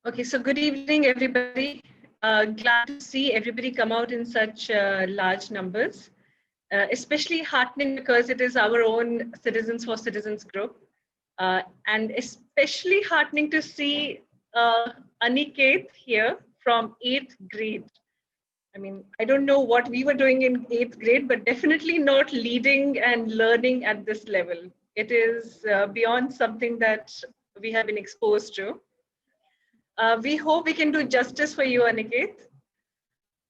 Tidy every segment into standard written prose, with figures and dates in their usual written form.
Okay, so good evening, everybody. Glad to see everybody come out in such large numbers, especially heartening because it is our own Citizens for Citizens group. And especially heartening to see Aniket here from 8th grade. I mean, I don't know what we were doing in 8th grade, but definitely not leading and learning at this level. It is beyond something that we have been exposed to. We hope we can do justice for you, Aniket.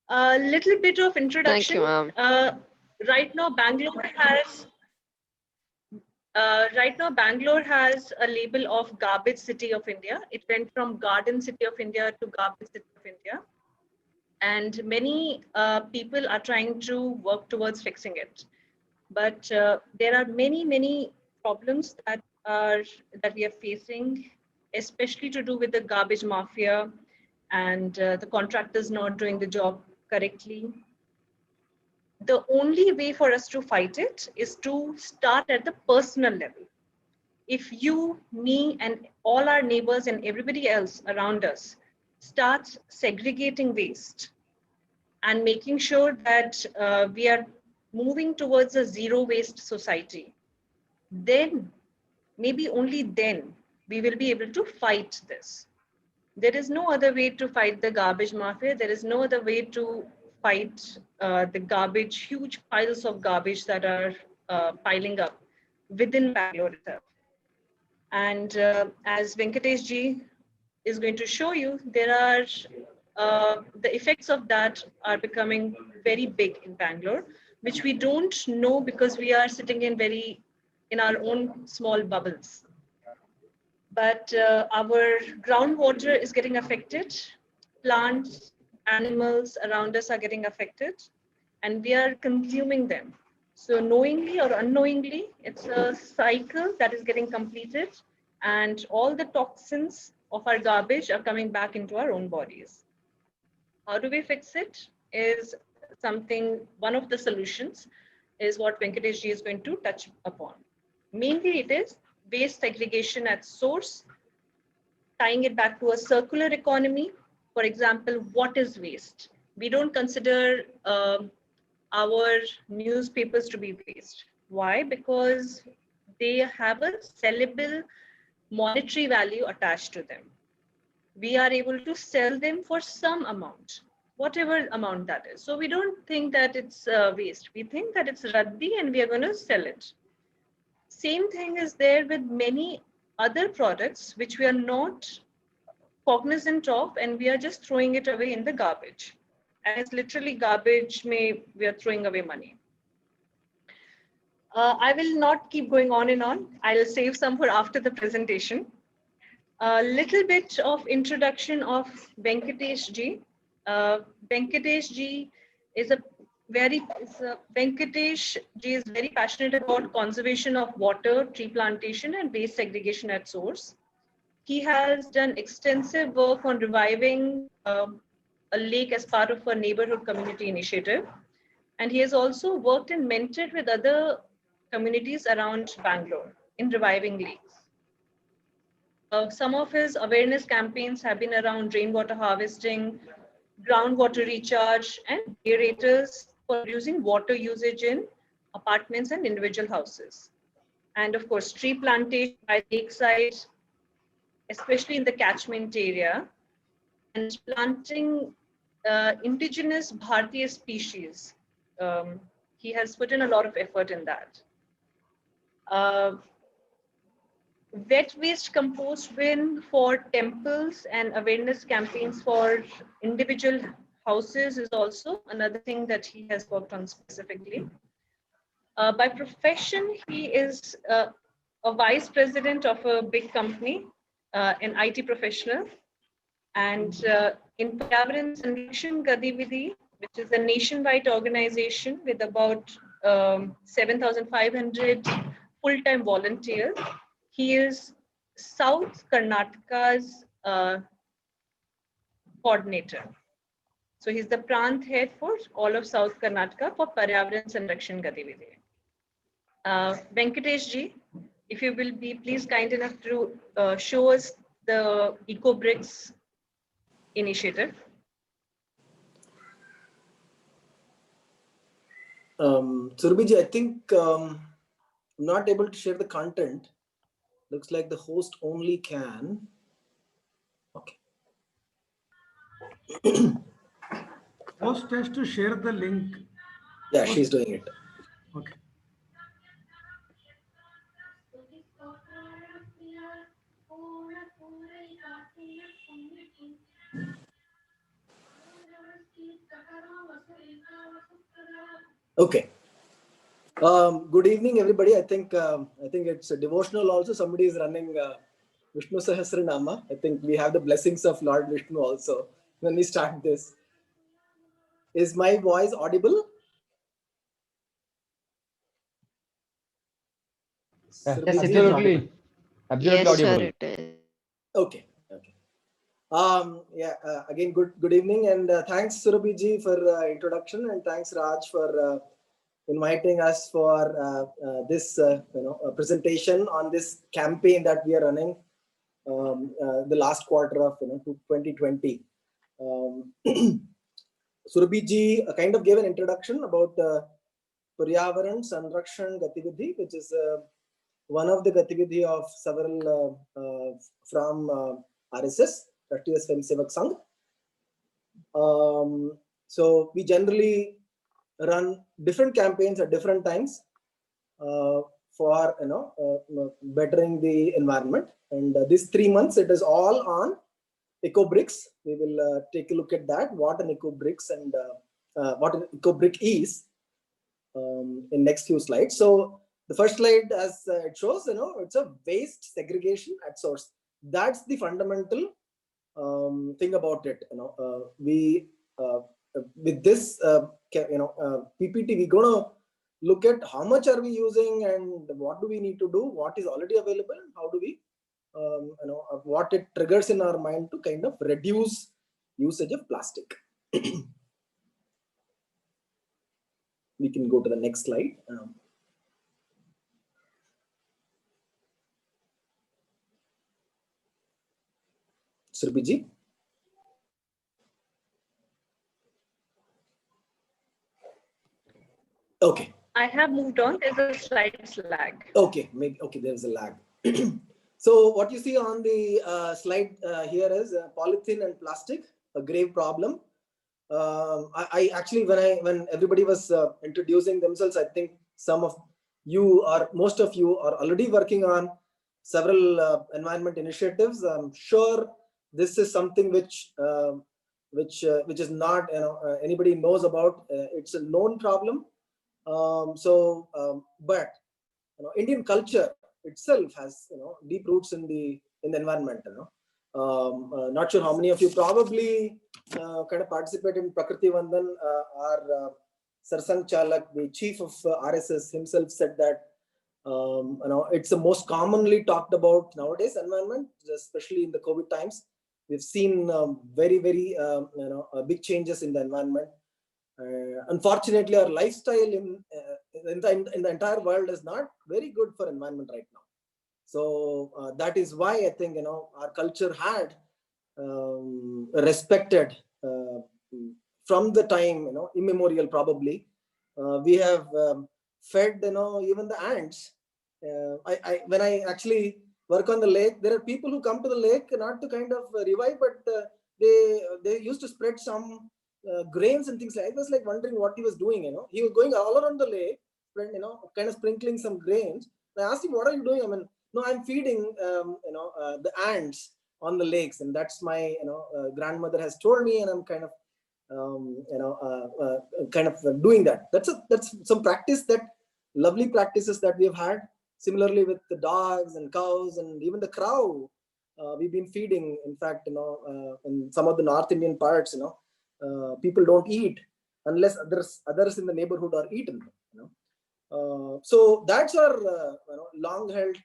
A little bit of Thank introduction. you, ma'am. Uh, right now, Bangalore has Bangalore has a label of Garbage City of India. It went from Garden City of India to Garbage City of India, and many people are trying to work towards fixing it. But there are many problems that we are facing, especially to do with the garbage mafia and the contractors not doing the job correctly. The only way for us to fight it is to start at the personal level. If you, me, and all our neighbors and everybody else around us starts segregating waste and making sure that we are moving towards a zero waste society, then maybe only then we will be able to fight this. There is no other way to fight the garbage mafia. There is no other way to fight the garbage, huge piles of garbage that are piling up within Bangalore itself. And as Venkatesh ji is going to show you, there are the effects of that are becoming very big in Bangalore, which we don't know because we are sitting in our own small bubbles. But our groundwater is getting affected. Plants, animals around us are getting affected, and we are consuming them. So knowingly or unknowingly, it's a cycle that is getting completed, and all the toxins of our garbage are coming back into our own bodies. How do we fix it? Is something, one of the solutions is what Venkatesh ji is going to touch upon. Mainly it is waste segregation at source, tying it back to a circular economy. For example, what is waste? We don't consider our newspapers to be waste. Why? Because they have a sellable monetary value attached to them. We are able to sell them for some amount, whatever amount that is. So we don't think that it's waste. We think that it's raddi and we are going to sell it. Same thing is there with many other products which we are not cognizant of, and we are just throwing it away in the garbage. And it's literally garbage, we are throwing away money. I will not keep going on and on. I'll save some for after the presentation. A little bit of introduction of Venkatesh ji. Venkatesh ji is Venkatesh ji is very passionate about conservation of water, tree plantation, and waste segregation at source. He has done extensive work on reviving a lake as part of a neighborhood community initiative. And he has also worked and mentored with other communities around Bangalore in reviving lakes. Some of his awareness campaigns have been around rainwater harvesting, groundwater recharge, and aerators for reducing water usage in apartments and individual houses. And of course, tree plantation by lakeside, especially in the catchment area, and planting indigenous Bharatiya species. He has put in a lot of effort in that. Uh, Wet waste compost bin for temples and awareness campaigns for individual houses is also another thing that he has worked on specifically. By profession, he is a vice president of a big company, an IT professional. And in Paryavarana Sanrakshan Gatividhi, which is a nationwide organization with about 7,500 full-time volunteers, he is South Karnataka's coordinator. So he's the Prant head for all of South Karnataka for Paryavaran Sanrakshan Gatividhi. Venkatesh ji, if you will be please kind enough to show us the eco bricks initiative? Surbhiji, I think I'm not able to share the content. Looks like the host only can. Okay. Host has to share the link. Yeah, she's doing it. Okay. Okay. Good evening, everybody. I think it's a devotional also. Somebody is running Vishnu Sahasranama. I think we have the blessings of Lord Vishnu also when we start this. Is my voice audible? Yes, Surbhiji? absolutely. Absolutely Yes, sir, audible. it is. Okay. Okay. Again, good evening, and thanks Surabhi for introduction, and thanks Raj for inviting us for this presentation on this campaign that we are running the last quarter of 2020. Surabhi kind of gave an introduction about Paryavaran Sanrakshan Gatividhi, which is one of the Gatividhi of several from RSS, Rashtriya Swayamsevak Sangh. So we generally run different campaigns at different times for bettering the environment. And these 3 months, it is all on EcoBricks. We will take a look at that, what an EcoBricks and what an EcoBrick is in next few slides. So the first slide, as it shows, it's a waste segregation at source. That's the fundamental thing about it. We with this PPT, we're gonna look at how much are we using and what do we need to do, what is already available, and how do we what it triggers in our mind to kind of reduce usage of plastic. We can go to the next slide. Surbhi. Okay. I have moved on. There's a slight lag. Okay, there's a lag. So what you see on the slide here is polythene and plastic, a grave problem. I actually, when everybody was introducing themselves, I think some of you or most of you are already working on several environment initiatives. I'm sure this is something which is not anybody knows about. It's a known problem. But Indian culture itself has deep roots in the environment. Not sure how many of you probably kind of participate in Prakriti Vandan. Our Sarsang Chalak, the chief of RSS himself, said that it's the most commonly talked about nowadays environment, especially in the COVID times. We've seen very big changes in the environment. Unfortunately, our lifestyle in the entire world is not very good for environment right now. So that is why I think our culture had respected from the time immemorial. Probably we have fed even the ants. When I actually work on the lake, there are people who come to the lake not to kind of revive, but they used to spread some grains and things like that. I was like wondering what he was doing. He was going all around the lake, kind of sprinkling some grains. I asked him, "What are you doing?" I mean, no, I'm feeding the ants on the lakes, and that's my grandmother has told me, and I'm kind of doing that. That's some practice, that lovely practices that we have had. Similarly with the dogs and cows and even the crow, we've been feeding. In fact, in some of the North Indian parts, people don't eat unless others in the neighborhood are eaten. So that's our long-held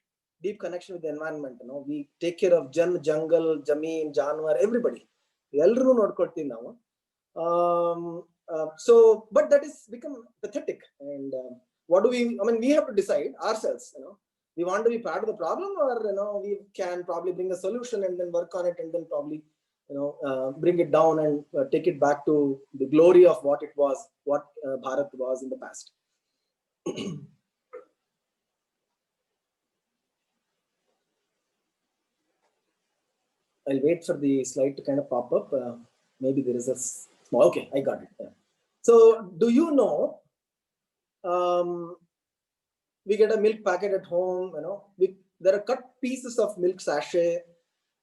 deep connection with the environment. We take care of jungle, jameen, janwar, everybody. Ellaru nodkolti now. So, but that is become pathetic. And what do we? I mean, we have to decide ourselves. We want to be part of the problem, or we can probably bring a solution and then work on it, and then probably bring it down and take it back to the glory of what it was, what Bharat was in the past. I'll wait for the slide to kind of pop up. Maybe there is a small, okay, I got it. Yeah. So do you know, we get a milk packet at home, there are cut pieces of milk sachet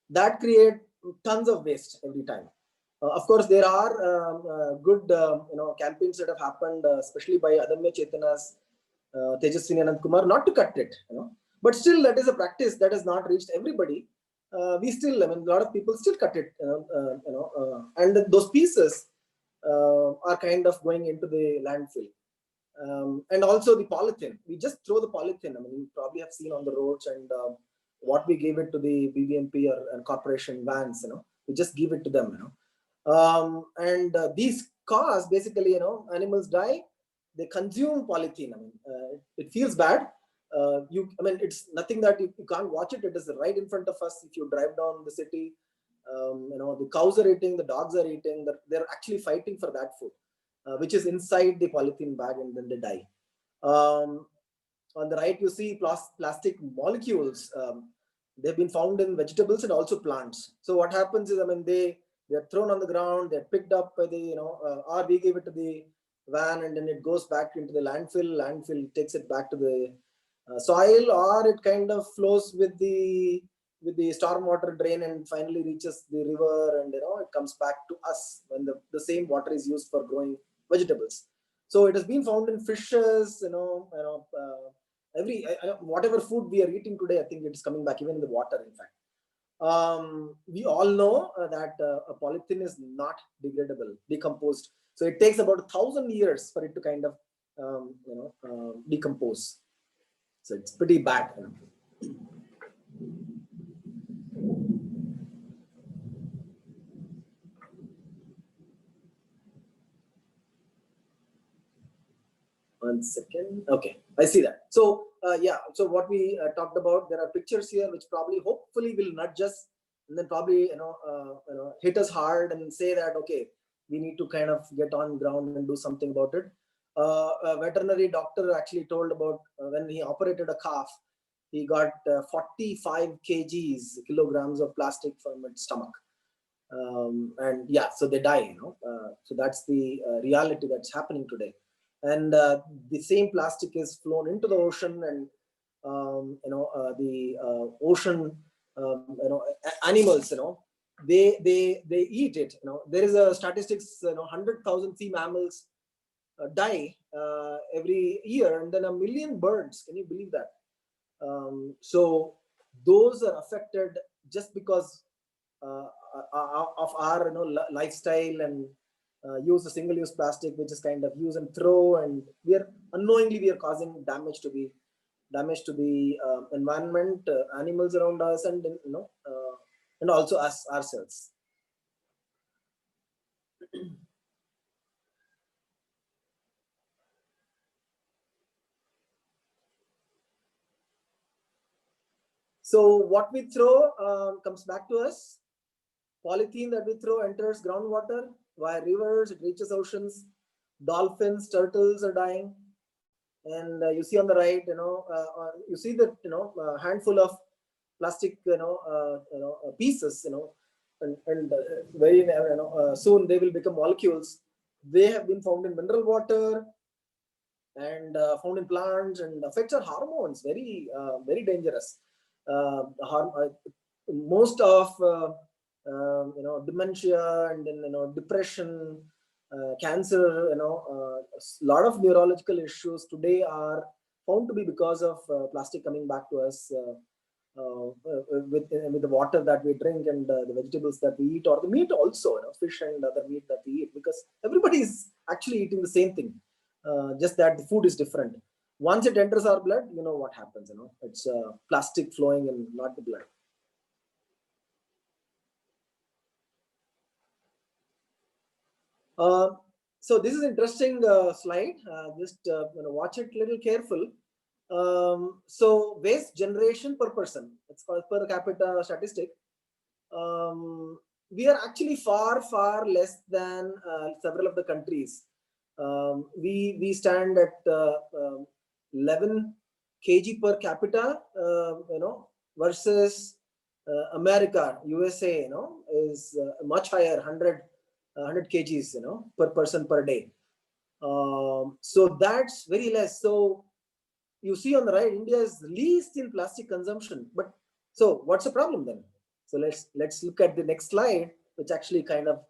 that create tons of waste every time. Of course, there are good, campaigns that have happened, especially by Adamya Chetana's Tejaswini Anand Kumar, not to cut it, but still that is a practice that has not reached everybody. We still, a lot of people still cut it, and those pieces are kind of going into the landfill. And also the polythene, we just throw the polythene. You probably have seen on the roads, and what we give it to the BBMP or corporation vans, we just give it to them, and these cause basically, animals die, they consume polythene. It feels bad. It's nothing that you can't watch it. It is right in front of us. If you drive down the city, the cows are eating, the dogs are eating, they're actually fighting for that food, which is inside the polythene bag, and then they die. On the right, you see plastic molecules. They've been found in vegetables and also plants. So what happens is, they're thrown on the ground, they're picked up by the, or we give it to the van, and then it goes back into the landfill. Landfill takes it back to the soil, or it kind of flows with the stormwater drain and finally reaches the river, and it comes back to us when the same water is used for growing vegetables. So it has been found in fishes, whatever food we are eating today, I think it is coming back even in the water, in fact. We all know that a polythene is not degradable, decomposed. So it takes about 1,000 years for it to kind of decompose. So it's pretty bad. One second. Okay, I see that. So yeah, so what we talked about, there are pictures here which probably hopefully will nudge us, and then probably hit us hard and say that, okay, we need to kind of get on ground and do something about it. A veterinary doctor actually told about when he operated a calf, he got 45 kilograms of plastic from its stomach. And yeah, so they die, so that's the reality that's happening today. And the same plastic is flown into the ocean, and the ocean animals, they eat it. There is a statistics, 100,000 sea mammals die every year, and then 1 million birds. Can you believe that? So those are affected just because of our lifestyle, and use a single-use plastic, which is kind of use and throw, and we are unknowingly causing damage to the environment, animals around us, and and also us ourselves. So what we throw comes back to us. Polythene that we throw enters groundwater via rivers, it reaches oceans. Dolphins, turtles are dying. And you see on the right, you see that a handful of plastic pieces, and very soon they will become molecules. They have been found in mineral water and found in plants, and affects our hormones. Very very dangerous. Most of dementia, and then depression, cancer, a lot of neurological issues today are found to be because of plastic coming back to us with the water that we drink, and the vegetables that we eat, or the meat also, fish and other meat that we eat, because everybody is actually eating the same thing, just that the food is different. Once it enters our blood, you know what happens. It's plastic flowing and not the blood. So this is interesting slide. Just watch it a little careful. So waste generation per person, it's called per capita statistic. we are actually far less than several of the countries. We stand at 11 kg per capita, versus America, USA, is much higher, 100 kgs, per person per day. So that's very less. So you see on the right, India is least in plastic consumption. But so what's the problem then? So let's look at the next slide, which actually kind of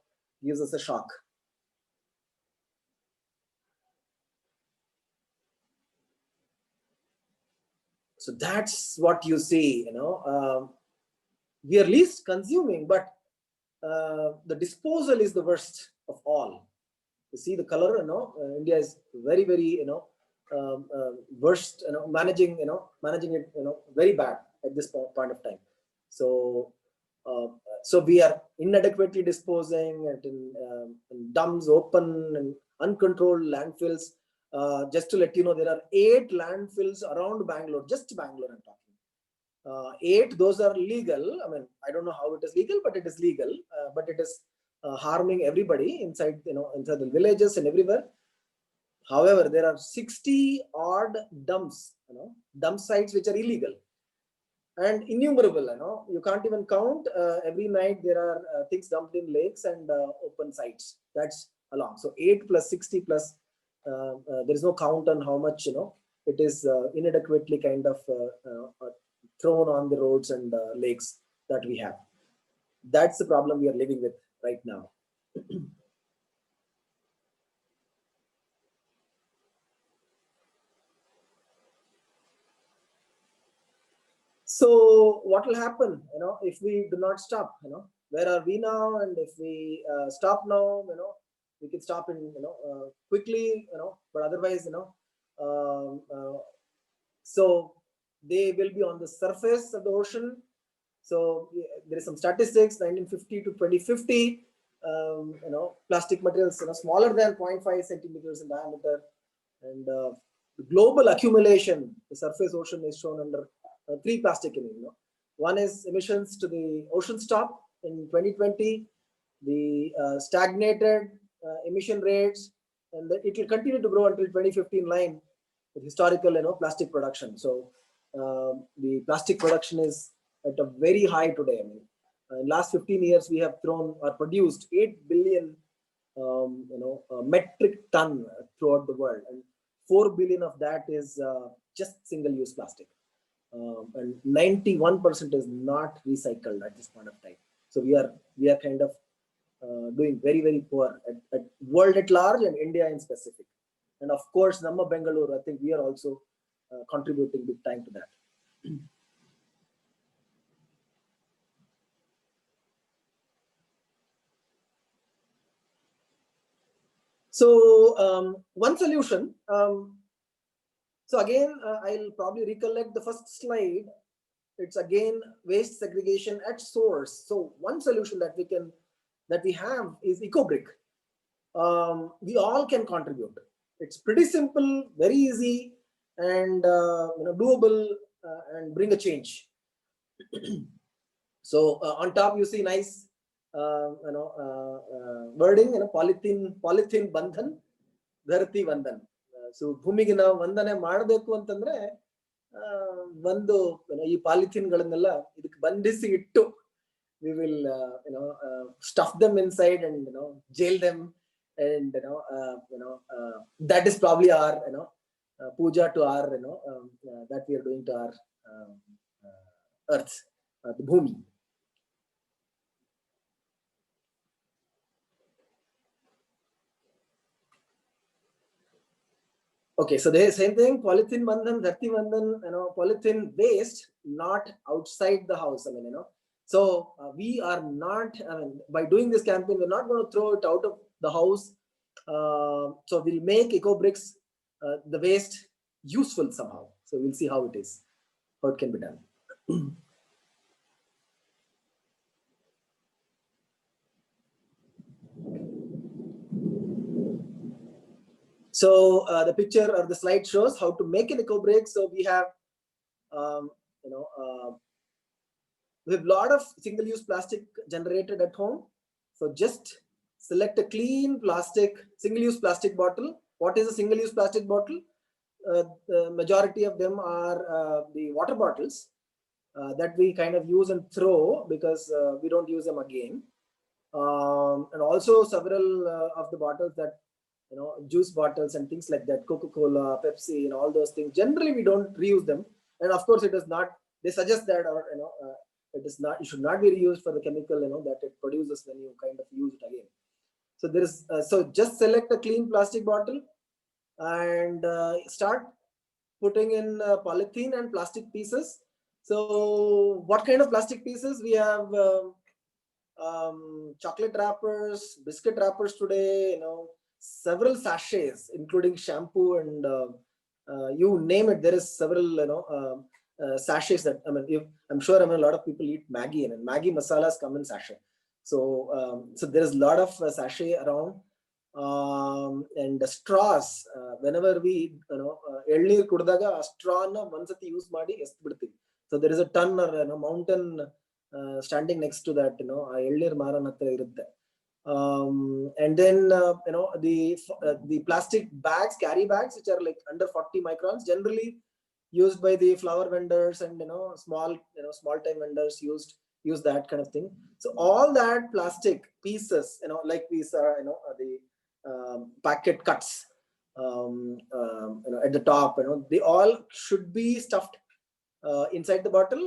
gives us a shock. So that's what you see, we are least consuming, but the disposal is the worst of all. You see the color, India is very, worst, managing it, very bad at this point of time. So, so we are inadequately disposing and in dumps, open and uncontrolled landfills. Just to let you know, there are 8 landfills around Bangalore, just Bangalore I'm talking. 8, those are legal. I mean, I don't know how it is legal, but it is legal. But it is harming everybody inside, inside the villages and everywhere. However, there are 60 odd dumps, dump sites which are illegal and innumerable. You can't even count. Every night there are things dumped in lakes and open sites. That's along. So 8 plus 60 plus. There is no count on how much it is inadequately kind of thrown on the roads and lakes that we have. That's the problem we are living with right now. So what will happen, if we do not stop? Where are we now? And if we stop now, we can stop in quickly, but otherwise, so they will be on the surface of the ocean. So there is some statistics, 1950 to 2050, plastic materials, smaller than 0.5 centimeters in diameter, and the global accumulation, the surface ocean is shown under 3 plastic emissions. One is emissions to the ocean top in 2020, the stagnated emission rates, and it will continue to grow until 2050 in line with historical, plastic production. So the plastic production is at a very high today. I mean, in last 15 years, we have thrown or produced 8 billion, metric ton throughout the world, and 4 billion of that is just single-use plastic. And 91% is not recycled at this point of time. So we are kind of doing very, very poor at world at large and India in specific. And of course, Namma Bengaluru, I think we are also contributing big time to that. So one solution. So again, I'll probably recollect the first slide. It's again waste segregation at source. So one solution that we have is EcoBrick. We all can contribute. It's pretty simple, very easy, and doable, and bring a change. So on top you see nice wording, polythene bandhan, dharti vandan. So ಭೂಮಿಗೆ ನಾವು ವಂದನೆ ಮಾಡಬೇಕು ಅಂತಂದ್ರೆ ಒಂದು ಈ polythene ಗಳನ್ನೆಲ್ಲ ಇದಕ್ಕೆ ಬಂಧಿಸಿ ಇಟ್ಟು we will stuff them inside and jail them, and that is probably our puja to our that we are doing to our earth, the bhumi. Okay, so the same thing, polythene bandhan, dharti bandhan, polythene waste not outside the house. I mean, so we are not, by doing this campaign, we're not going to throw it out of the house. So we'll make EcoBricks, the waste, useful somehow. So we'll see how it is, how it can be done. So the picture or the slide shows how to make an EcoBrick. So we have, we have a lot of single-use plastic generated at home. So just select a clean plastic, single-use plastic bottle. What is a single-use plastic bottle? The majority of them are the water bottles that we kind of use and throw because we don't use them again. And also several of the bottles that, juice bottles and things like that, Coca-Cola, Pepsi, and all those things. Generally, we don't reuse them. And of course, it is not. They suggest that, or it is not. It should not be reused for the chemical, that it produces when you kind of use it again. So there is. So just select a clean plastic bottle and start putting in polythene and plastic pieces. So what kind of plastic pieces? We have chocolate wrappers, biscuit wrappers today, several sachets, including shampoo and you name it. There is several, sachets that, I'm sure, a lot of people eat Maggi, and Maggi masalas come in sachet. So, so there is a lot of sachet around. And the straws, whenever we, elnir kudidaga, a straw na onesati use ಮಾಡಿ ಎಸ್ತ್ ಬಿಡ್ತೀವಿ. So there is a ton or mountain standing next to that, elnir maran hatra irutte. And then the plastic bags, carry bags, which are like under 40 microns, generally used by the flower vendors and small time vendors use that kind of thing. So all that plastic pieces, like we saw, the packet cuts at the top, they all should be stuffed inside the bottle.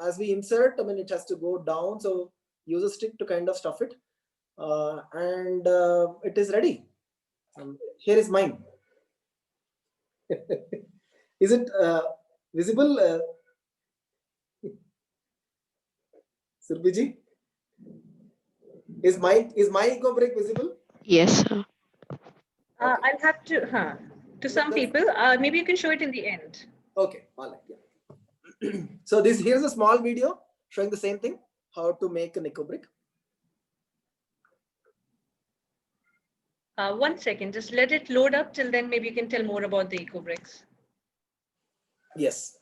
As we insert, it has to go down, so use a stick to kind of stuff it, and it is ready. Here is mine. Is it visible, Surbiji? Is my eco brick visible? Yes, sir. I'll have to some people, maybe you can show it in the end. Okay, all right, yeah. So here's a small video showing the same thing, how to make an eco brick. 1 second, just let it load up. Till then, maybe you can tell more about the eco bricks. Yes.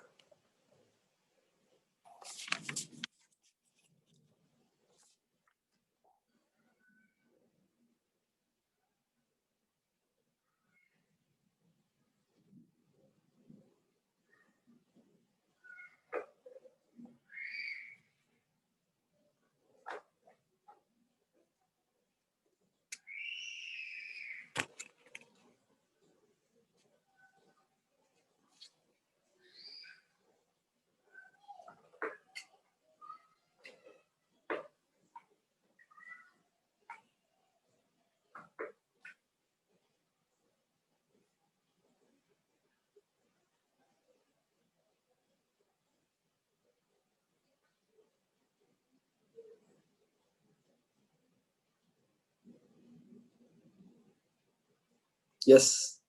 Yes.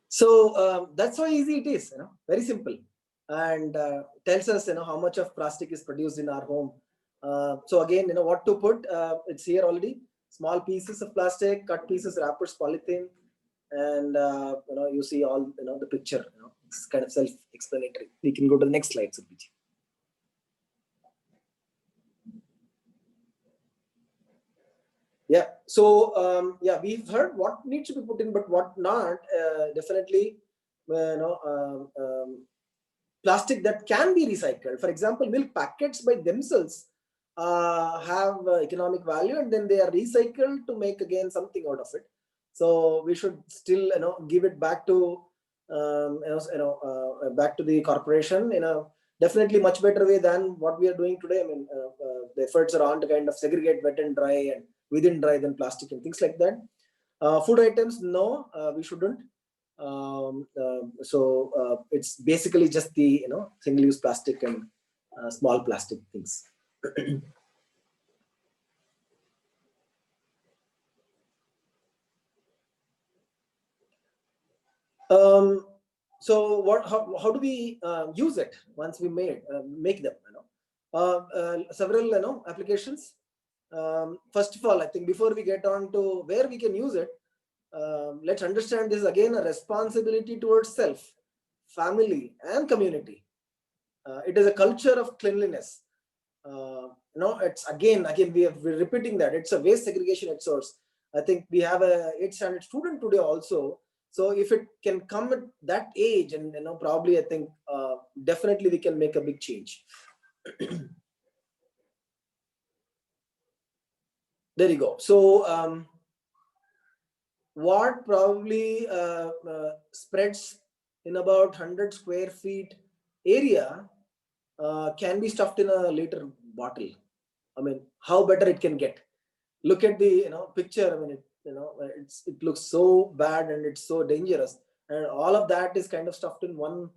So that's how easy it is, very simple, and tells us, how much of plastic is produced in our home. So again, what to put, it's here already. Small pieces of plastic, cut pieces, wrappers, polythene, and you see all, the picture. It's kind of self-explanatory. We can go to the next slide, Surbiji. Yeah. So yeah, we've heard what needs to be put in, but what not. Definitely, plastic that can be recycled. For example, milk packets by themselves have economic value, and then they are recycled to make again something out of it. So we should still, give it back to, back to the corporation in a definitely much better way than what we are doing today. The efforts are on to kind of segregate wet and dry and within dry than plastic and things like that. Food items, no, we shouldn't. So it's basically just the single-use plastic and small plastic things. So how do we use it once we make them? Several applications. First of all, I think before we get on to where we can use it, let's understand this is again a responsibility towards self, family, and community. It is a culture of cleanliness. It's again we're repeating that it's a waste segregation at source. I think we have a 8th standard student today also. So if it can come at that age, and probably I think definitely we can make a big change. There you go. So what probably spreads in about 100 square feet area can be stuffed in a liter bottle. I mean, how better it can get. Look at the picture. I mean, it looks so bad and it's so dangerous, and all of that is kind of stuffed in 1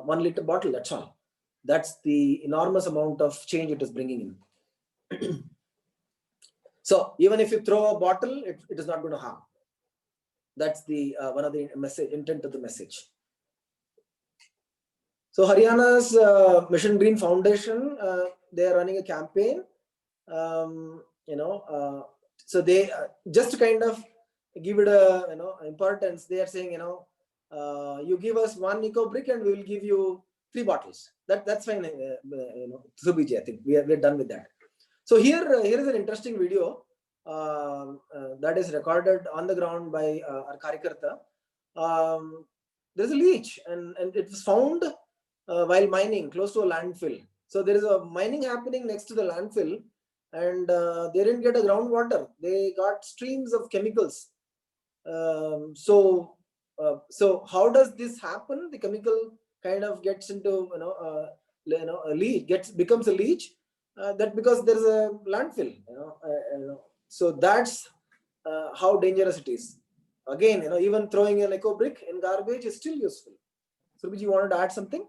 liter bottle. That's all. That's the enormous amount of change it is bringing in. So even if you throw a bottle, it is not going to harm. That's the one of the intent of the message. So Haryana's Mission Green Foundation, they are running a campaign. So they just to kind of give it a importance. They are saying you give us 1 eco brick and we will give you 3 bottles. That's fine. Subiji, I think we're done with that. So here is an interesting video that is recorded on the ground by our Karyakarta. There's a leech and it was found while mining close to a landfill. So there is a mining happening next to the landfill, and they didn't get a groundwater. They got streams of chemicals. So how does this happen? The chemical kind of gets into a leach, becomes a leach. That because there is a landfill. So that's how dangerous it is. Again, even throwing an eco brick in garbage is still useful. So, you wanted to add something?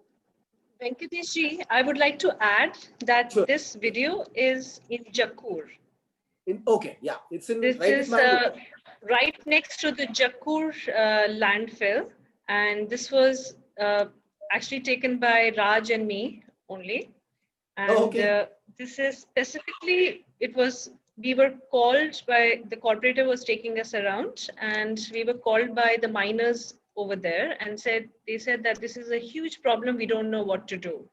Venkatesh ji, I would like to add that Sure. this video is in Jakkur. Okay, yeah, it's in This right is right next to the Jakkur landfill, and this was actually taken by Raj and me only. And okay. This is specifically, we were called by, the corporator was taking us around, and we were called by the miners over there and they said that this is a huge problem, we don't know what to do.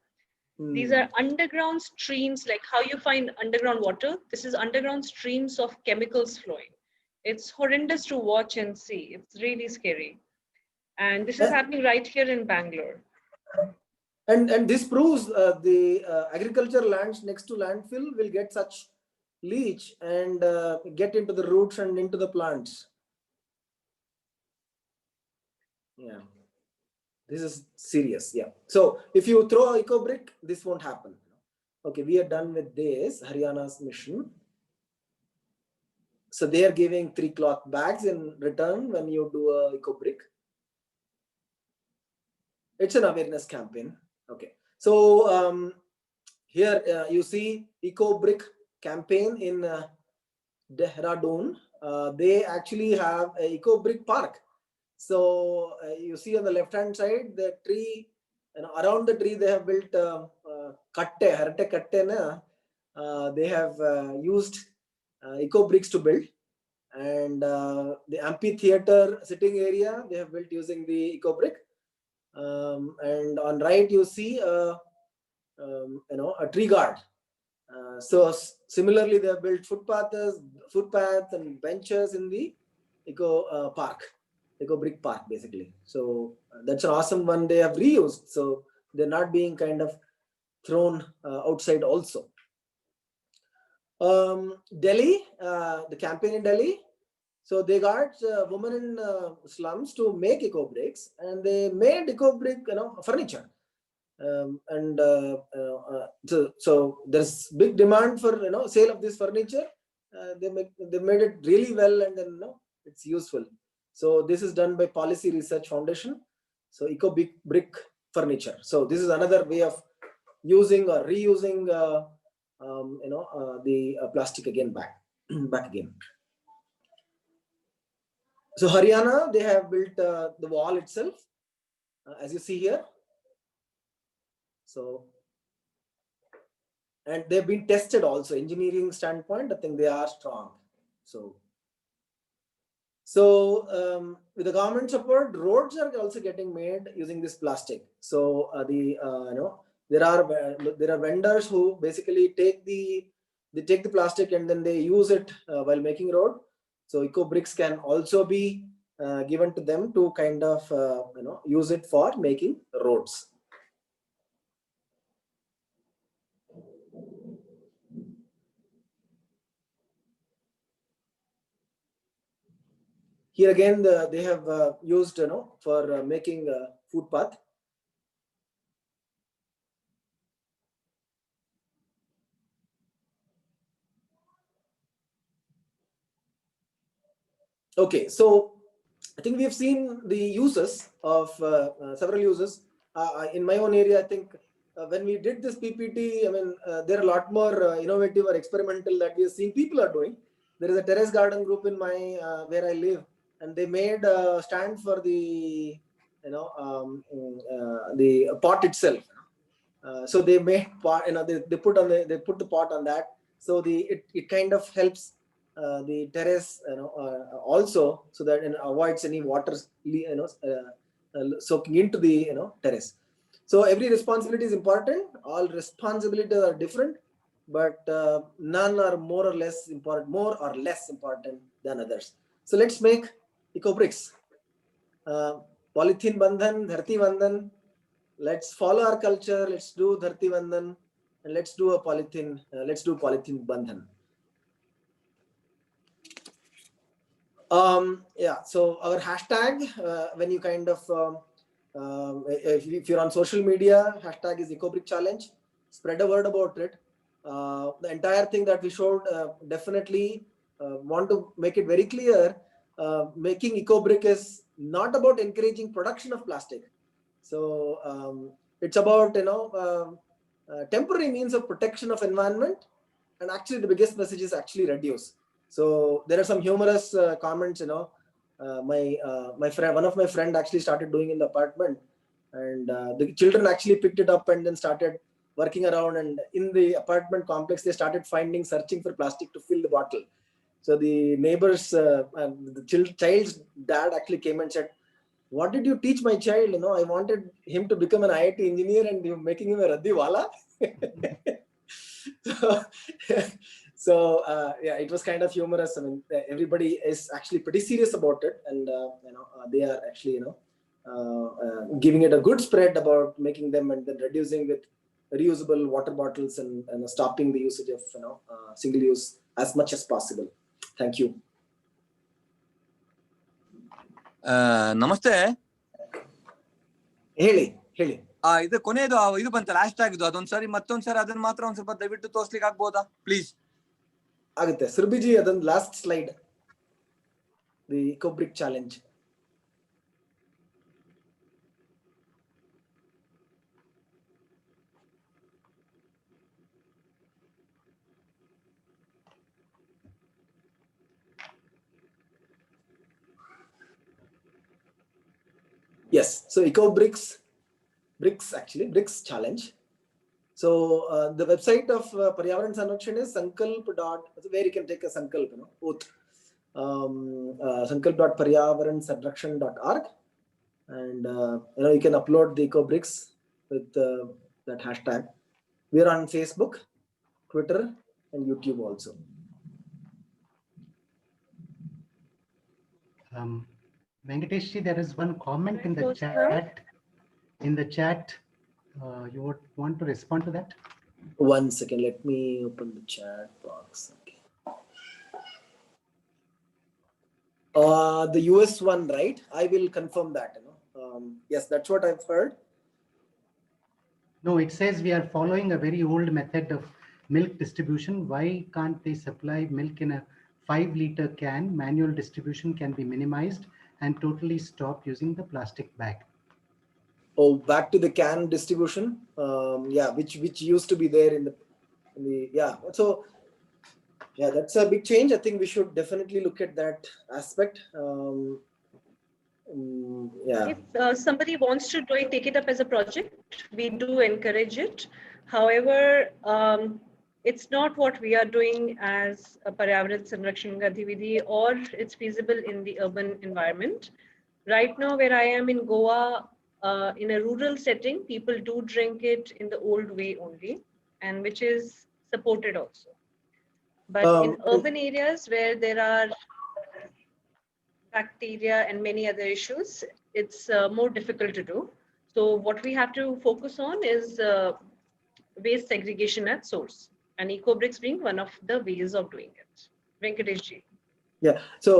These are underground streams, like how you find underground water. This is underground streams of chemicals flowing. It's horrendous to watch and see. It's really scary. And this is happening right here in Bangalore. And this proves the agriculture lands next to landfill will get such leach and get into the roots and into the plants. Yeah, this is serious. Yeah. So if you throw a eco brick, this won't happen. Okay, we are done with this Haryana's mission. So they are giving 3 cloth bags in return when you do a eco brick. It's an awareness campaign. Okay. So here you see eco brick campaign in Dehradun. They actually have a eco brick park. So you see on the left hand side the tree, around the tree they have built harate katte. They have used eco bricks to build, and the amphitheater sitting area they have built using the eco brick. And on right you see a tree guard. So similarly they have built footpaths and benches in the eco park, eco brick park basically. So that's an awesome one they have reused, so they're not being kind of thrown outside also. Delhi, the campaign in Delhi, so they got women in slums to make eco bricks, and they made eco brick furniture. So there's big demand for sale of this furniture. They made it really well, and then it's useful. So this is done by Policy Research Foundation. So eco brick furniture. So this is another way of using or reusing the plastic again back again. So Haryana, they have built the wall itself, as you see here. So, and they've been tested also, engineering standpoint, I think they are strong. So So with the government support, roads are also getting made using this plastic. So there are vendors who basically take the plastic and then they use it while making road. So eco bricks can also be given to them to kind of use it for making roads. Here again, they have used for making footpath. Okay, so I think we have seen the uses of several uses. In my own area, I think when we did this PPT, I mean, there are a lot more innovative or experimental that we are seeing people are doing. There is a terrace garden group in my where I live, and they made a stand for the the pot itself. So they made pot, they put the pot on that. So it kind of helps the terrace also, so that it avoids any water soaking into the terrace. So every responsibility is important. All responsibilities are different, but none are more or less important than others. So let's make eco bricks. Polythene Bandhan, Dharti Bandhan. Let's follow our culture. Let's do Dharti Bandhan, and let's do a polythene. Let's do Polythene Bandhan. Yeah. So our hashtag, when you kind of if you're on social media, hashtag is EcoBrick Challenge. Spread a word about it. The entire thing that we showed, definitely want to make it very clear. Making EcoBrick is not about encouraging production of plastic. So it's about temporary means of protection of environment, and actually the biggest message is actually reduce. So there are some humorous comments. My friend, one of my friend actually started doing in the apartment, and the children actually picked it up and then started working around, and in the apartment complex they started searching for plastic to fill the bottle. So the neighbors and the child's dad actually came and said, "What did you teach my child? I wanted him to become an IIT engineer and you're making him a Raddi Wala." So yeah, it was kind of humorous. I mean, everybody is actually pretty serious about it, and they are actually giving it a good spread about making them and then reducing with reusable water bottles and stopping the usage of single use as much as possible. Thank you. ನಮಸ್ತೆ. ಹೇಳಿ. ಇದು ಕೊನೆಯದು ಇದು ಬಂತಲ್ಲ hashtag ಇದು, ಅದೊಂದ್ಸರಿ ಮತ್ತೊಂದ್ಸರಿ ಅದನ್ನ ಮಾತ್ರ ಒಂದ್ ಸ್ವಲ್ಪ ದಯವಿಟ್ಟು ತೋರ್ಸ್ಲಿಕ್ಕೆ ಆಗ್ಬೋದಾ ಪ್ಲೀಸ್? ಆಗುತ್ತೆ ಸುರ್ಬಿಜಿ, ಅದೊಂದು last slide, the EcoBrick challenge. Yes, so EcoBricks challenge. So the website of Paryavaran Sanrakshan is sankalp. Where you can take a sankalp, oath. Sankalp.paryavaransanrakshan.org, and you can upload the EcoBricks with that hashtag. We are on Facebook, Twitter, and YouTube also. Venkatesh, there is one comment in the chat. You would want to respond to that? One second, let me open the chat box. Okay. The US one, right? I will confirm that. Yes, that's what I've heard. No, it says we are following a very old method of milk distribution. Why can't they supply milk in a 5-liter can? Manual distribution can be minimized and totally stop using the plastic bag. Oh, back to the can distribution. Yeah, which used to be there in the yeah. So yeah, that's a big change. I think we should definitely look at that aspect. Yeah. If somebody wants to take it up as a project, we do encourage it. However, it's not what we are doing as a Paryavaran Sanrakshan Gatividhi, or it's feasible in the urban environment. Right now, where I am in Goa, in a rural setting, people do drink it in the old way only, and which is supported also. But in urban areas where there are bacteria and many other issues, it's more difficult to do. So what we have to focus on is waste segregation at source, and EcoBricks being one of the ways of doing it. Venkatesh ji. Yeah, so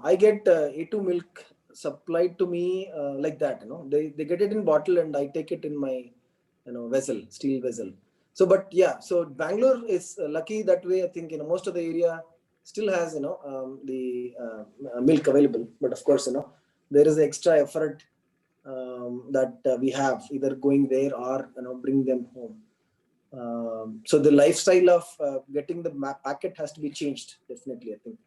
I get A2 milk supplied to me like that. They get it in bottle and I take it in my vessel, steel vessel. So, but yeah, so Bangalore is lucky that way. I think most of the area still has the milk available, but of course there is extra effort that we have, either going there or bring them home. So the lifestyle of getting the packet has to be changed, definitely, I think.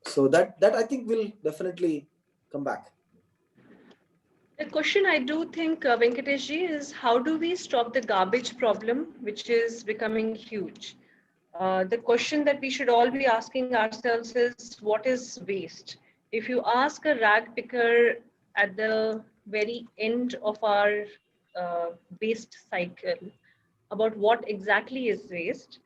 So that I think will definitely come back. The question I do think, Venkatesh ji, is how do we stop the garbage problem, which is becoming huge? The question that we should all be asking ourselves is, what is waste? If you ask a rag picker at the very end of our waste cycle about what exactly is waste,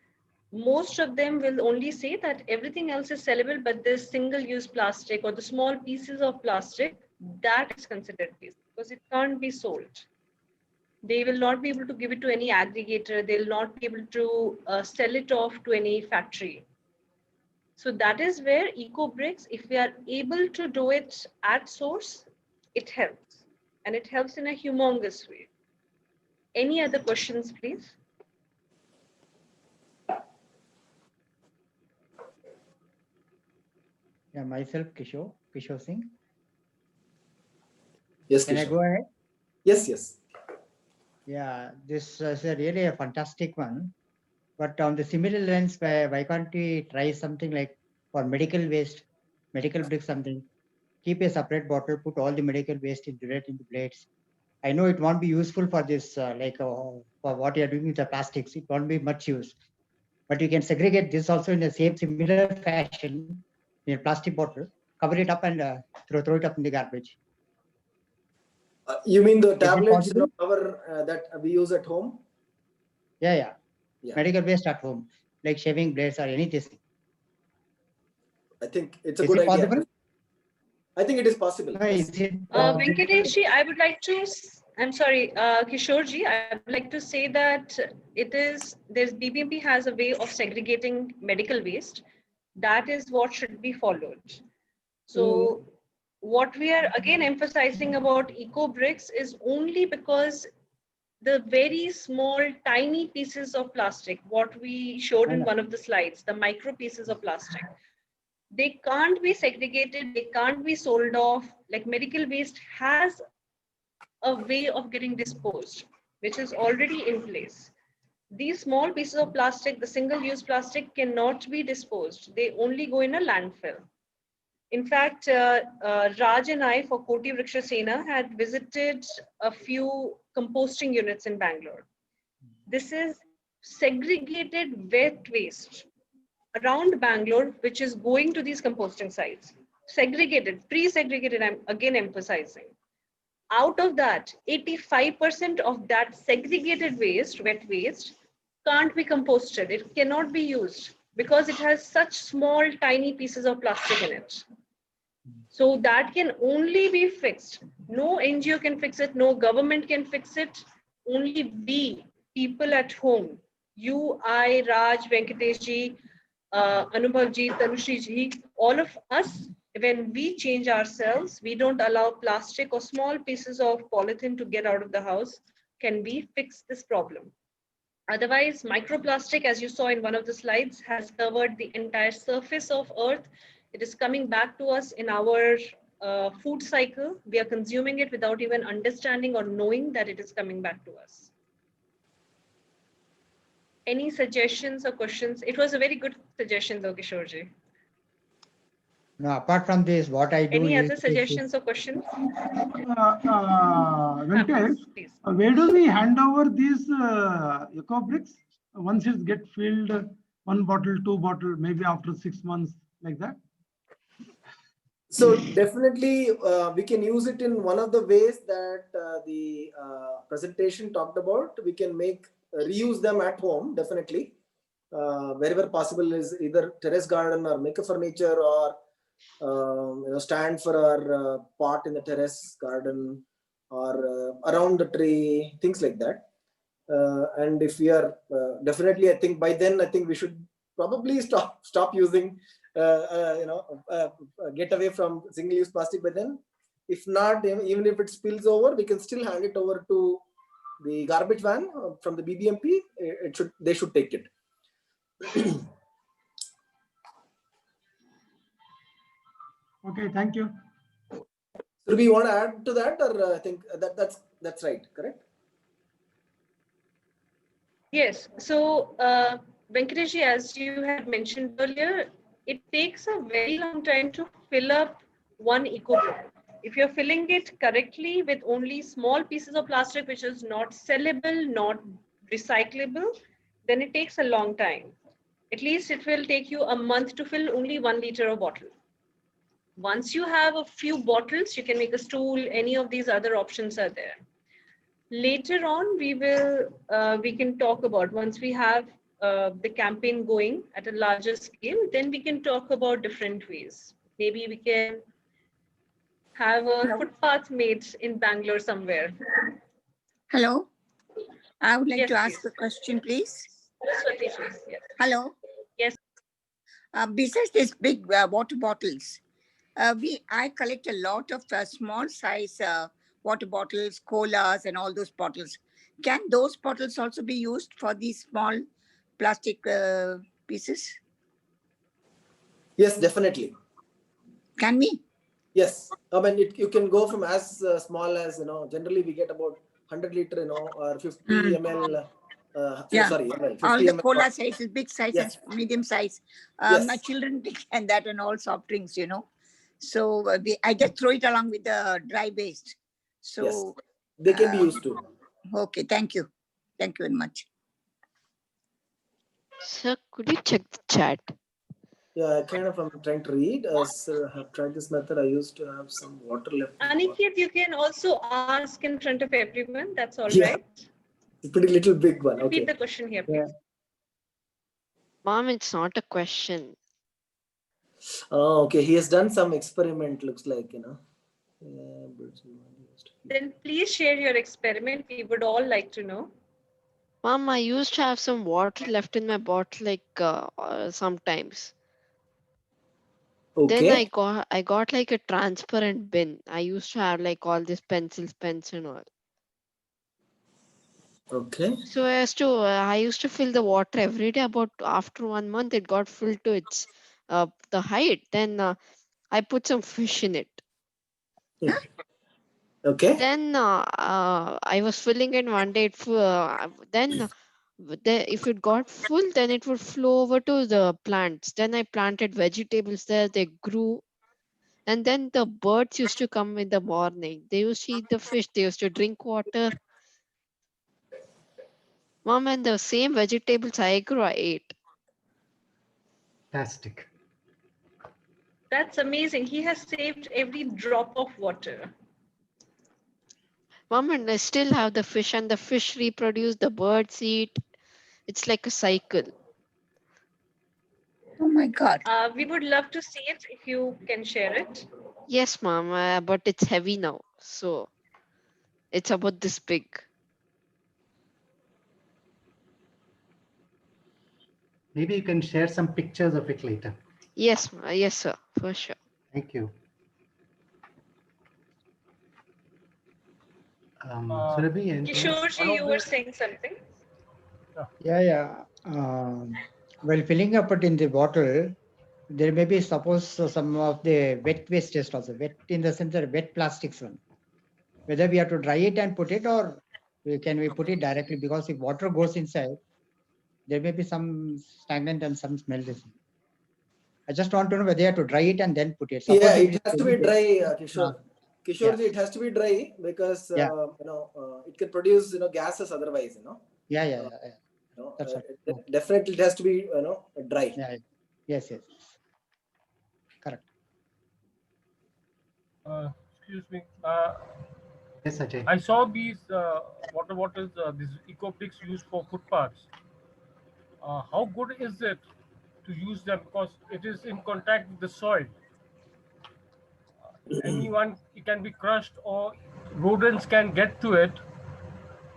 most of them will only say that everything else is sellable, but this single-use plastic or the small pieces of plastic, that is considered waste because it can't be sold. They will not be able to give it to any aggregator. They'll not be able to sell it off to any factory. So that is where EcoBricks, if we are able to do it at source, it helps. And it helps in a humongous way. Any other questions, please? Yeah, myself, Kishore Singh. Yes, Can I Kishore. go ahead? Yes. Yeah, this is really a fantastic one. But on the similar lens, why can't we try something like for medical waste, medical bricks, something? Keep a separate bottle, put all the medical waste into blades. I know it won't be useful for this, for what you're doing with the plastics. It won't be much use. But you can segregate this also in the same similar fashion in a plastic bottle, cover it up and throw it up in the garbage. You mean the Is it tablets possible? that we use at home? Yeah. Yeah. Medical waste at home, like shaving blades or anything. I think it's a Is good it idea. possible? I think it is possible. No, Yes. is it, Venkatesh ji, I would like to, I'm sorry, Kishore ji, I would like to say that BBMP has a way of segregating medical waste. That is what should be followed. So what we are again emphasizing about EcoBricks is only because the very small, tiny pieces of plastic, what we showed in one of the slides, the micro pieces of plastic, they can't be segregated, they can't be sold off. Like medical waste has a way of getting disposed, which is already in place. These small pieces of plastic, the single-use plastic, cannot be disposed. They only go in a landfill. In fact, Raj and I for Koti Vriksha Sena had visited a few composting units in Bangalore. This is segregated wet waste around Bangalore, which is going to these composting sites. Segregated, pre-segregated, I'm again emphasizing. Out of that, 85% of that segregated waste, wet waste, can't be composted. It cannot be used because it has such small, tiny pieces of plastic in it. So that can only be fixed. No NGO can fix it, no government can fix it. Only we, people at home, you, I, Raj, Venkatesh ji, Anubhav ji, Tanushri ji, all of us, when we change ourselves, we don't allow plastic or small pieces of polythene to get out of the house, can we fix this problem? Otherwise, microplastic, as you saw in one of the slides, has covered the entire surface of Earth. It is coming back to us in our food cycle. We are consuming it without even understanding or knowing that it is coming back to us. Any suggestions or questions? It was a very good suggestion though, Kishore ji. no, apart from this, what I do Any is other suggestions or questions? Venkatesh, Please. where do we hand over these EcoBricks? once it get filled, 1 bottle, 2 bottle, maybe after 6 months, like that? So definitely we can use it in one of the ways that the presentation talked about. We can make reuse them at home, definitely. Wherever possible is either terrace garden or make a furniture or stand for our pot in the terrace garden or around the tree, things like that. And if we are definitely, I think by then I think we should probably stop using get away from single-use plastic by then. If not, even if it spills over, we can still hand it over to the garbage van from the BBMP. They should take it. Okay, thank you. So do we want to add to that, or I think that's right, correct? Yes. So, Venkatesh, as you had mentioned earlier, it takes a very long time to fill up one eco bin. If you're filling it correctly with only small pieces of plastic, which is not sellable, not recyclable, then it takes a long time. At least it will take you a month to fill only 1 liter of bottle. Once you have a few bottles, you can make a stool, any of these other options are there. Later on, we can talk about, once we have the campaign going at a larger scale, then we can talk about different ways. Maybe we can have a footpath made in Bangalore somewhere. Hello, I would like Yes, to ask please. a question, please. Swati, please. Yes. Hello. Yes. Besides these big water bottles, I collect a lot of small size water bottles, colas, and all those bottles. Can those bottles also be used for these small plastic pieces? Yes, definitely. Can we? Yes, I mean you can go from as small as generally we get about 100 liter, or 50 ml. Yeah. Sorry, ml, 50 All the ml. cola sizes, big size Yes. and medium size. Yes. My children can that and all soft drinks, So I just throw it along with the dry waste. So Yes, they can be used too. Okay, thank you. Thank you very much. Sir, could you check the chat? Yeah, I'm trying to read. Sir, I have tried this method. I used to have some water left. Aniket, you can also ask in front of everyone. That's all Yeah. right. It's a pretty little big one. Repeat Okay. the question here, please. Mom, it's not a question. Oh, okay. He has done some experiment. Looks like Yeah, Then please share your experiment. We would all like to know. Mom, I used to have some water left in my bottle, like sometimes. Then Okay. I got like a transparent bin. I used to have like all these pencils, pens, and all. Okay. So I used to fill the water every day. About after 1 month, it got filled to its the height. Then I put some fish in it. Okay. Then I was filling it one day. Then if it got full, then it would flow over to the plants. Then I planted vegetables there. They grew. And then the birds used to come in the morning. They used to eat the fish. They used to drink water. Mom, and the same vegetables I grew, I ate. Fantastic. That's amazing. He has saved every drop of water. Mom, and I still have the fish, and the fish reproduce, the birds eat. It's like a cycle. Oh my God. We would love to see it if you can share it. Yes, Mom, but it's heavy now. So it's about this big. Maybe you can share some pictures of it later. Yes, yes, sir, for sure. Thank you. Surabhi, anything else? Kishorji, you were saying something. Yeah. While filling up it in the bottle, there may be suppose some of the wet waste also. Wet in the sense that wet plastics one. Whether we have to dry it and put it, or can we put it directly? Because if water goes inside, there may be some stagnant and some smell. I just want to know whether you have to dry it and then put it. Suppose Yeah, if it has to be dry, Kishore. Kishore, Yeah. it has to be dry because Yeah. it can produce gases otherwise. Yeah. That's right. Definitely it has to be dry. Yeah. Yes. Correct. Excuse me. Yes, Ajay. I saw these water bottles, these eco bricks used for footpaths. How good is it to use them, because it is in contact with the soil? Anyone, it can be crushed, or rodents can get to it,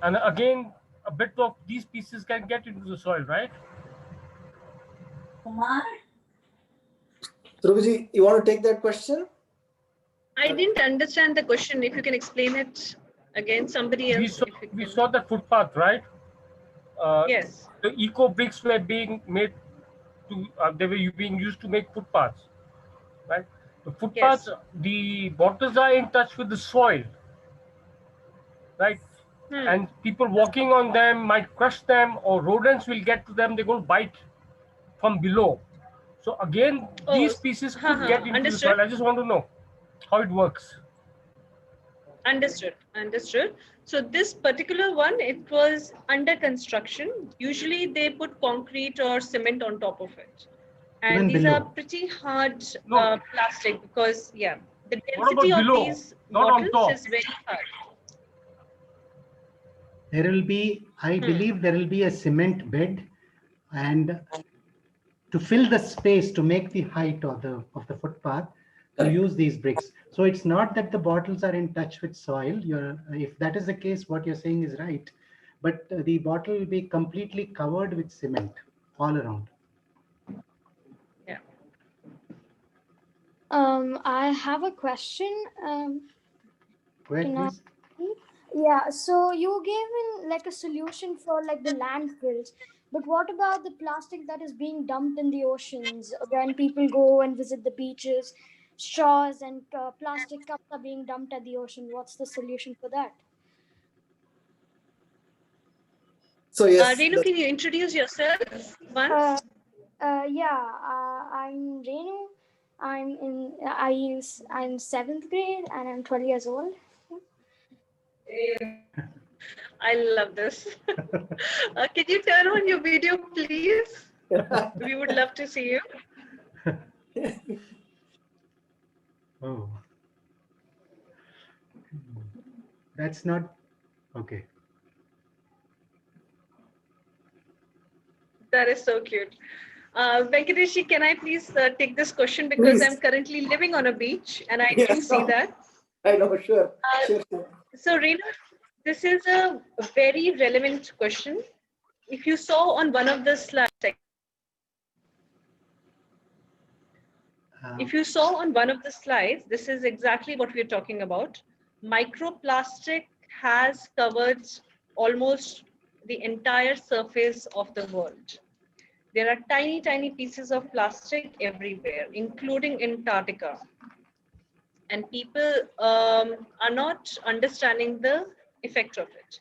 and again a bit of these pieces can get into the soil, right? Dhruvaji, you want to take that question? I didn't understand the question. If you can explain it again, somebody else. We saw that footpath, right? Yes. The eco bricks were being made to, they were being used to make footpaths, right? The footpaths, the bottles are in touch with the soil, right? And people walking on them might crush them, or rodents will get to them. They're going to bite from below. So again, these pieces could get into the soil. I just want to know how it works. Understood. So this particular one, it was under construction. Usually they put concrete or cement on top of it. And Even these below. are pretty hard plastic, because the What density about of below? these Not on bottles top. is very hard. There will be, I believe there will be a cement bed, and to fill the space to make the height of the footpath, to use these bricks. So it's not that the bottles are in touch with soil. If that is the case, what you're saying is right. But the bottle will be completely covered with cement all around. Yeah. I have a question. Go ahead, please. Yeah, so you gave in like a solution for like the landfills, but what about the plastic that is being dumped in the oceans when people go and visit the beaches? Straws and plastic cups are being dumped at the ocean. What's the solution for that? So yes. Renu, can you introduce yourself once? I'm Renu. I'm 7th grade and I'm 12 years old. I love this. Can you turn on your video, please? We would love to see you. Oh, that's not okay. That is so cute. Venkateshi, can I please take this question, because I'm currently living on a beach and I can see that. I know, sure. So Reena, this is a very relevant question. If you saw on one of the slides, this is exactly what we're talking about. Microplastic has covered almost the entire surface of the world. There are tiny, tiny pieces of plastic everywhere, including Antarctica. And people are not understanding the effect of it.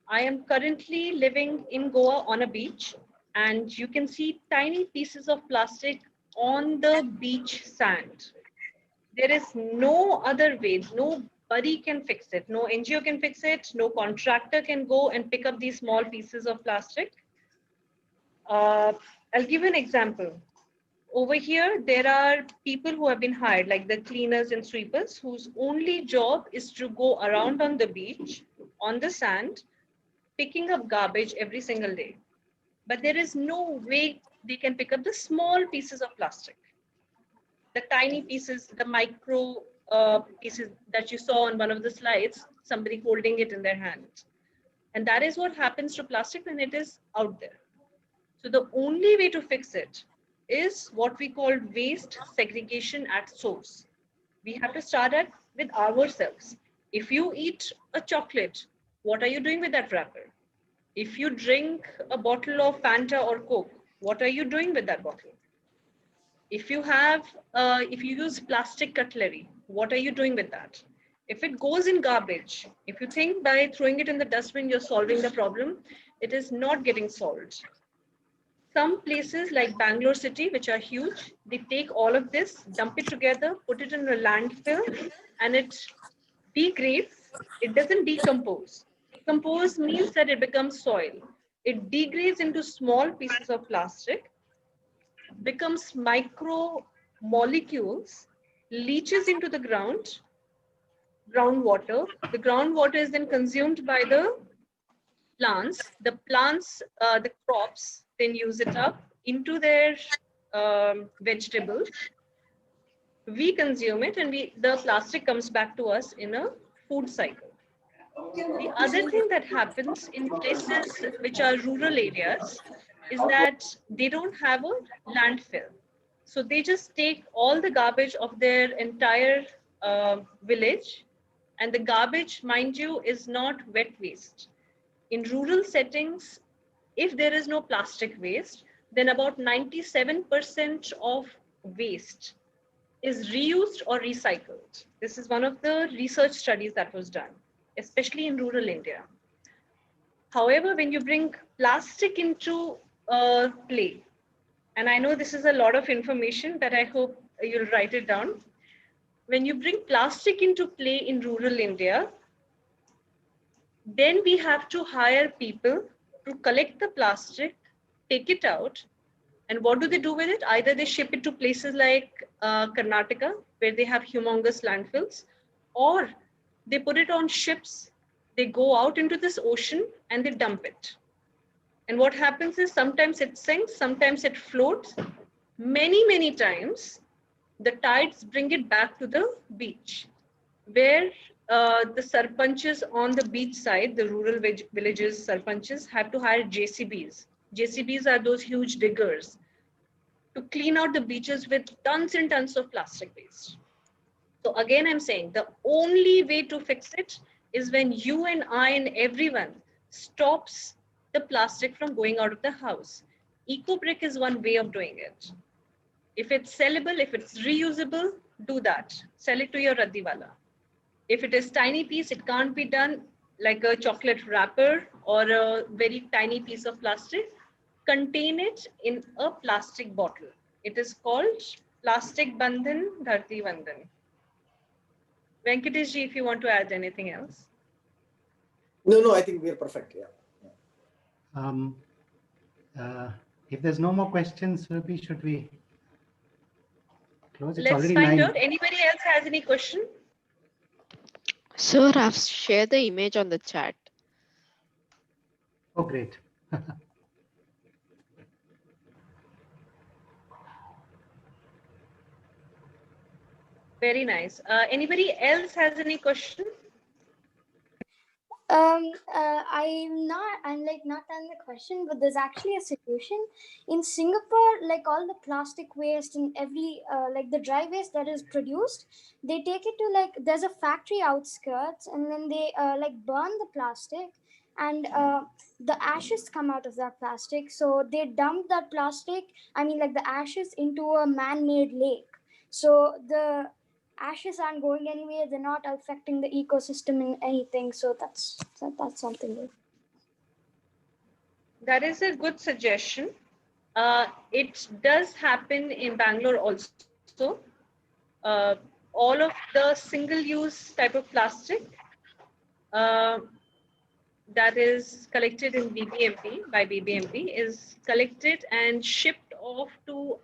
I am currently living in Goa on a beach, and you can see tiny pieces of plastic on the beach sand. There is no other way. Nobody can fix it. No NGO can fix it. No contractor can go and pick up these small pieces of plastic. I'll give you an example. Over here, there are people who have been hired, like the cleaners and sweepers, whose only job is to go around on the beach, on the sand, picking up garbage every single day. But there is no way they can pick up the small pieces of plastic. The tiny pieces, the micro pieces that you saw on one of the slides, somebody holding it in their hand. And that is what happens to plastic when it is out there. So the only way to fix it is what we call waste segregation at source. We have to start with ourselves. If you eat a chocolate, what are you doing with that wrapper? If you drink a bottle of Fanta or Coke, what are you doing with that bottle? If you use plastic cutlery, what are you doing with that? If it goes in garbage, if you think by throwing it in the dustbin, you're solving the problem, it is not getting solved. Some places like Bangalore city, which are huge, they take all of this, dump it together, put it in a landfill, and it degrades. It doesn't decompose. Decompose means that it becomes soil. it degrades into small pieces of plastic, becomes micro molecules, leaches into the groundwater. The groundwater is then consumed by the plants. The plants, the crops, then use it up into their vegetables. We consume it, and the plastic comes back to us in a food cycle. The other thing that happens in places which are rural areas is that they don't have a landfill. So they just take all the garbage of their entire village, and the garbage, mind you, is not wet waste. In rural settings, if there is no plastic waste, then about 97% of waste is reused or recycled. This is one of the research studies that was done, especially in rural India. However, when you bring plastic into play, and I know this is a lot of information, but I hope you'll write it down. When you bring plastic into play in rural India, then we have to hire people to collect the plastic, take it out, and what do they do with it? Either they ship it to places like Karnataka, where they have humongous landfills, or they put it on ships, they go out into this ocean and they dump it. And what happens is sometimes it sinks, sometimes it floats. Many times, the tides bring it back to the beach, where the sarpanches on the beach side, the rural villages sarpanches, have to hire JCBs. JCBs are those huge diggers to clean out the beaches with tons and tons of plastic waste. So again, I'm saying the only way to fix it is when you and I and everyone stops the plastic from going out of the house. EcoBrick is one way of doing it. If it's sellable, if it's reusable, do that. Sell it to your Raddiwala. If it is tiny piece, it can't be done like a chocolate wrapper or a very tiny piece of plastic. Contain it in a plastic bottle. It is called Plastic Bandhan Dharti Bandhan. Venkatesh ji, if you want to add anything else. No, I think we are perfect. Yeah. If there's no more questions, Ruby, should we close? It's Let's already find 9. out. Anybody else has any question? Sir, I've shared the image on the chat. Oh, great. Very nice. Anybody else has any question? I'm like not done the question, but there's actually a solution. In Singapore, like all the plastic waste and every like the dry waste that is produced, they take it to like there's a factory outskirts, and then they like burn the plastic, and the ashes come out of that plastic. So they dump that plastic, I mean like the ashes, into a man-made lake. So the ashes aren't going anywhere, they're not affecting the ecosystem in anything. So that's something good. That is a good suggestion. It does happen in Bangalore also. All of the single-use type of plastic that is collected in BBMP, by BBMP, is collected and shipped off to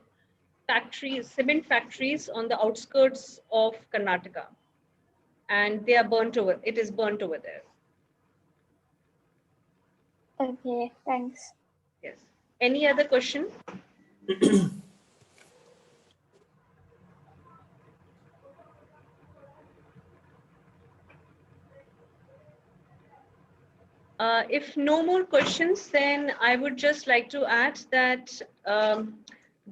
factories, cement factories on the outskirts of Karnataka, and they are burnt over. It is burnt over there. Okay, thanks. Yes. Any other question? If no more questions, then I would just like to add that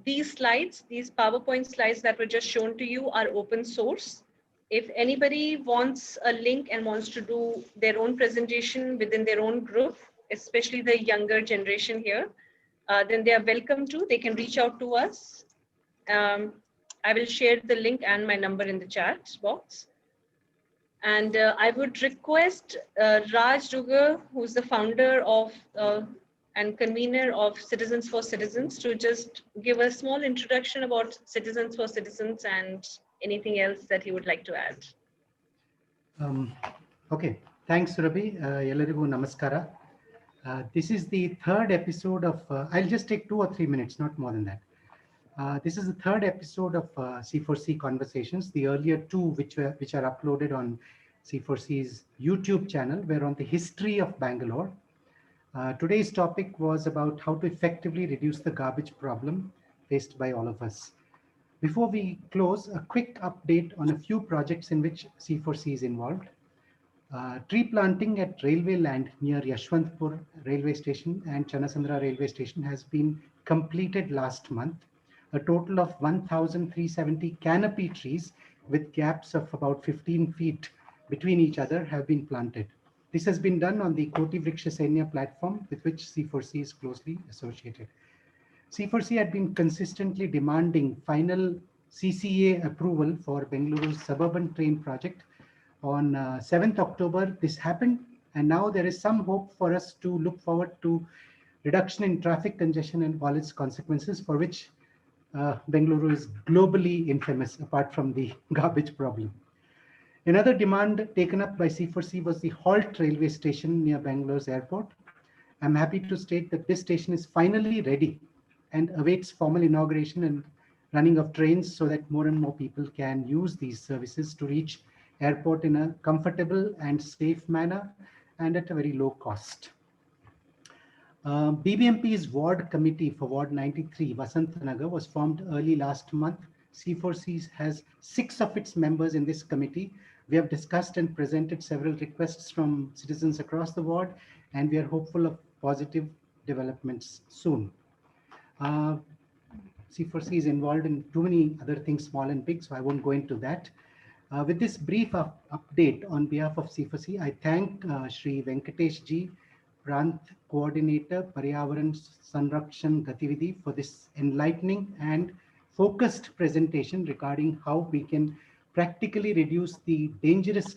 these slides, these PowerPoint slides that were just shown to you, are open source. If anybody wants a link and wants to do their own presentation within their own group, especially the younger generation here, then they are welcome to. They can reach out to us. I will share the link and my number in the chat box. And I would request Raj Dugar, who's the founder of and convener of Citizens for Citizens, to just give a small introduction about Citizens for Citizens and anything else that he would like to add. Okay, thanks, Ruby. Ellarigu namaskara. This is the third episode of, I'll just take 2 or 3 minutes, not more than that. This is the third episode of C4C Conversations. The earlier two, which are uploaded on C4C's YouTube channel, were on the history of Bangalore. Today's topic was about how to effectively reduce the garbage problem faced by all of us. Before we close, a quick update on a few projects in which C4C is involved. Tree planting at railway land near Yashwantpur railway station and Chanasandra railway station has been completed last month. A total of 1,370 canopy trees with gaps of about 15 feet between each other have been planted. This has been done on the Koti Vriksha Senya platform, with which C4C is closely associated. C4C had been consistently demanding final CCA approval for Bengaluru's suburban train project. On 7th October, this happened, and now there is some hope for us to look forward to reduction in traffic congestion and all its consequences, for which Bengaluru is globally infamous, apart from the garbage problem. Another demand taken up by C4C was the Halt railway station near Bangalore's airport. I'm happy to state that this station is finally ready and awaits formal inauguration and running of trains so that more and more people can use these services to reach airport in a comfortable and safe manner and at a very low cost. BBMP's Ward Committee for Ward 93, Vasantanagar, was formed early last month. C4C has 6 of its members in this committee. We have discussed and presented several requests from citizens across the ward, and we are hopeful of positive developments soon. C4C is involved in too many other things, small and big, so I won't go into that. With this brief update on behalf of C4C, I thank Shri Venkatesh Ji, Prant Coordinator, Paryavaran Sanrakshan Gatividhi, for this enlightening and focused presentation regarding how we can practically reduce the dangerous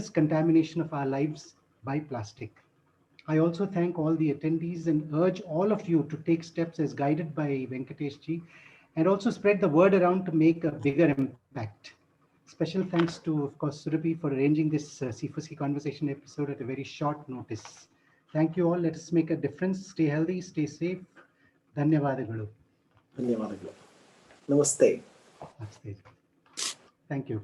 contamination of our lives by plastic. I also thank all the attendees and urge all of you to take steps as guided by Venkatesh Ji, and also spread the word around to make a bigger impact. Special thanks to, of course, Surabhi for arranging this C4C Conversation episode at a very short notice. Thank you all. Let us make a difference. Stay healthy, stay safe. Dhanyavadagalu. Dhanyavadagalu. Namaste. Namaste. Thank you.